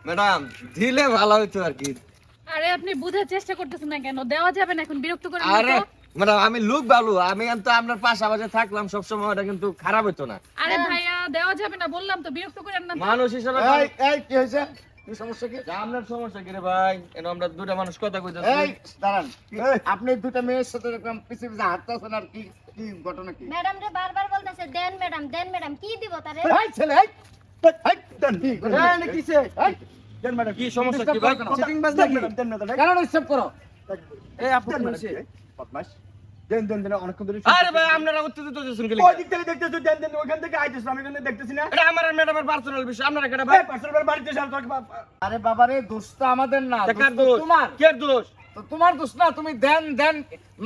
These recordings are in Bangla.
ম্যাডাম দিলে ভালো হইতো আর কি। আরে আপনি বুঝার চেষ্টা করতেছেন না কেন? দেওয়া যাবে না, এখন বিরক্ত করেন না আরে তো। ম্যাডাম আমি লোক ভালো, আমি তো আপনার পাশাপাশি থাকলাম সবসময়, ওটা কিন্তু খারাপ হইতো না। আরে ভাইয়া দেওয়া যাবে না বললাম তো, বিরক্ত করেন না তো। মানুষ হিসেবে এই এই কি হয়েছে? কি সমস্যা কি? আপনার সমস্যা কি রে ভাই? এনে আমরা দুটা মানুষ কথা কইতাছি। এই দাঁড়ান, আপনি দুটো মেয়ের সাথে এরকম পিছে পিছে হাঁটতেছেন, আর কি কি ঘটনা কি? ম্যাডাম রে বারবার বলতেছে দেন ম্যাডাম কি দিব তারে? এই ছেলে, এই এই দেন কি? এই কিসে? এই দেন ম্যাডাম, কি সমস্যা কি ভাই? চিটিং বাজ নাকি? দেন ম্যাডাম, কেন ডিস্টার্ব করো? এই আপু কি হইছে? বদমাশ, দেন দেন দেন, অনেকক্ষণ ধরে আরে ভাই আপনারা উত্তেজিত হচ্ছেন কেন? ওই দিক থেকে দেখতেছো, দেন দেন, ওখান থেকে আইতেছো, আমি এখানে দেখতেছি না। এটা আমার আর ম্যাডামের পার্সোনাল বিষয়, আপনারা কেন ভাই? ভাই পার্সোনাল বাড়িতে যাও তো। আরে বাবা রে, দোষ তো আমাদের না, কার দোষ তো দোষ? তোমার। কে দোষ? তো তোমার দোষ না, তুমি দেন দেন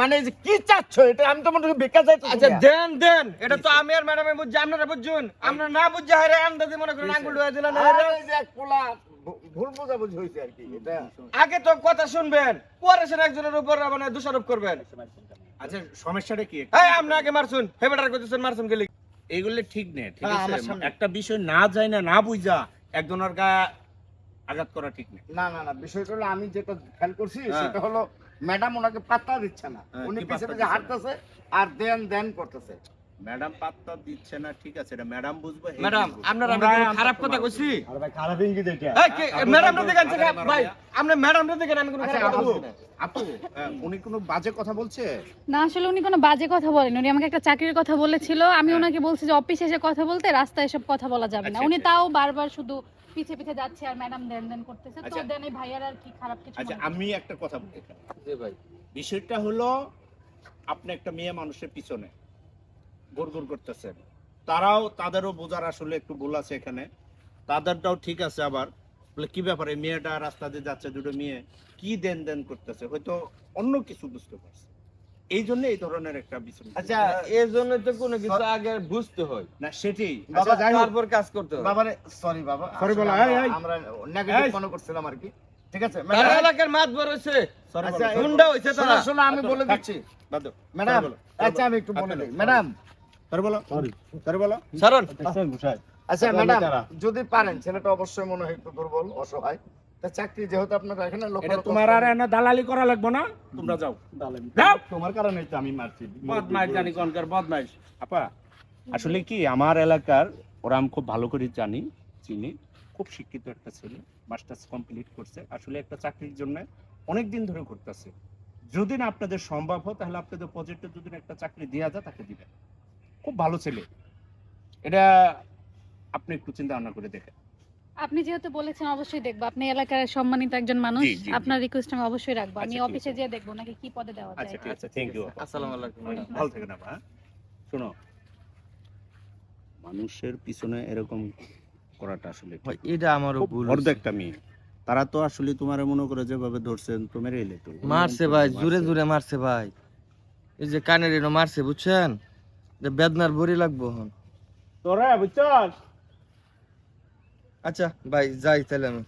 মানে যে কি চাচ্ছ এটা আমি তো মনে করি বেকার যাইতো। আচ্ছা দেন দেন, এটা তো আমি আর ম্যাডামে বুঝছি, আপনারা বুঝছেন। আপনারা না বুঝছে হারে আন্দাজে মনে করেন আঙ্গুল ডুবাই দিলেন। আরে এই যে এক পোলা ভুল বোঝাবুঝি হয়েছে আর কি, এটা আগে তো কথা শুনবেন, পরে সেটা একজনের উপর মানে দোষারোপ করবেন। আচ্ছা সমস্যাটা কি? এই আপনি আগে মারছুন, হেবেটার কইতেছেন মারছুন গেলি। এইগুলো ঠিক নেই, ঠিক হ্যাঁ, আমার আছে? সামনে। একটা বিষয় না যায় না বুঝা একজনের গায়ে আঘাত করা ঠিক নেই। না না না, বিষয়টা হলো আমি যেটা খেয়াল করছি হ্যাঁ। সেটা হলো ম্যাডাম ওনাকে পাত্তা দিচ্ছে না, হ্যাঁ, উনি কি পিছে পাত্তা পিছে দিচ্ছে না? হাঁটতেছে আর দেন দেন করতেছে। ম্যাডাম পাত্তা দিচ্ছে না, ঠিক আছে, এটা ম্যাডাম বুঝবে। এই ম্যাডাম বুঝবে। আপনারা তোমরা আমি কোনো আনতে খারাপ কথা তোমার কইছি? আরে ভাই খারাপ ইঙ্গিত এটা। এই কি ম্যাডাম রে দেখেন আরে মারো ভাই, ভাইয়া। আপনি ম্যাডাম রে দেখেন, আমি কোনো আচ্ছা, খারাপ কথা আপু, বলছি না। আপু উনি কোনো বাজে কথা বলছে? না আসলে উনি কোনো বাজে কথা বলেন, উনি আমাকে একটা চাকরির কথা বলেছিল। আমি ওনাকে বলছি যে অফিসে এসে কথা বলতে, রাস্তায় এসব কথা বলা যাবে না। আচ্ছা, উনি আচ্ছা। তাও বারবার শুধু পিছে পিছে যাচ্ছে আর ম্যাডাম দেন দেন করতেছে। তো আচ্ছা। দেন এই ভাইয়ার আর কি খারাপ কিছু আচ্ছা মনে করছে? আমি একটা কথা বলি এখানে। জি ভাই। বিষয়টা হলো আপনি একটা মেয়ে মানুষের পিছনে গোড়গোড় করতেছেন, তাদেরও বোঝার আসলে একটু ভুল আছে এখানে, তাদেরটাও ঠিক আছে। আবার বলে কি ব্যাপারে মেয়েটা রাস্তা দিয়ে যাচ্ছে, দুটো মেয়ে কি দেন দেন করতেছে, হয়তো অন্য কিছু বুঝতে পারছে, এই জন্য এই ধরনের একটা বিষয়। আচ্ছা এর জন্য তো কোনো কিছু আগে বুঝতে হয়, না সেটাই। বাবা, আচ্ছা যাই হোক, তারপর কাজ করতে হয়। বাবারে সরি বাবা, Sorry বলো, আসলে এই, এই। আমরা নেগেটিভ এই। মনে করছিলাম আর কি, ঠিক আছে তারা ম্যাডাম। এলাকার মাত বড় হইছে, sorry আচ্ছা, বলো, এই গুন্ডা হইছে শোনো, তারা। শোনো, আমি বলে দিচ্ছি বাদ দাও। ম্যাডাম। Sorry বলো, আচ্ছা আমি একটু বলে দিই ম্যাডাম। sorry বলো, sorry বলো। সারণ আচ্ছা ম্যাডাম, যদি পারেন, ছেলেটা অবশ্যই মনে হয় একটু দুর্বল অসহায়, তা চাকরি যেহেতু আপনারা এখানে লোক এটা তোমার আর এনে দালালি করা লাগবে না, তোমরা যাও। যাও। তোমার কারণে তো আমি মারছি। বদমাইশ জানি কোনকার বদমাইশ। আপা আসলে কি আমার এলাকার ওরা আমি খুব ভালো করে জানি, চিনি, খুব শিক্ষিত একটা ছেলে, মাস্টার্স কমপ্লিট করছে, আসলে একটা চাকরির জন্য অনেক দিন ধরে করতেছে। যদি না আপনাদের সম্ভব হয় তাহলে আপনাদের প্রজেক্টে যদি না একটা চাকরি দেওয়া যায় তাকে দিবেন, খুব ভালো ছেলে, এটা আপনি একটু চিন্তা ভাবনা করে দেখেন। আপনি যেহেতু বলেছেন অবশ্যই দেখবো। আপনি এলাকার সম্মানিত একজন মানুষ, জি, জি, জি। আপনার রিকোয়েস্ট আমি অবশ্যই রাখবো। আমি আচ্ছা, ঠিক অফিসে আছে। যেয়ে দেখবো নাকি কি পদে দেওয়া যায়। আচ্ছা ঠিক আছে, থ্যাংক ইউ। আসসালামু আলাইকুম ম্যাডাম। ভালো থাকেন আপা। হ্যাঁ? শোনো, মানুষের পিছনে এরকম করাটা আসলে ঠিক ভাই না। এটা আমারও খুব ভুল ভদ্র হইছে। একটা মেয়ে, তারা তো আসলে তোমার মনে করে যেভাবে ধরছেন তো মেরে এলে তো মারছে ভাই, জোরে জোরে মারছে ভাই, এই যে কানের এনো মারছে বুঝছেন, যে বেদনার বড়ি লাগবো এখন। তোরা বুঝছস। আচ্ছা ভাই যাই তাহলে আমি।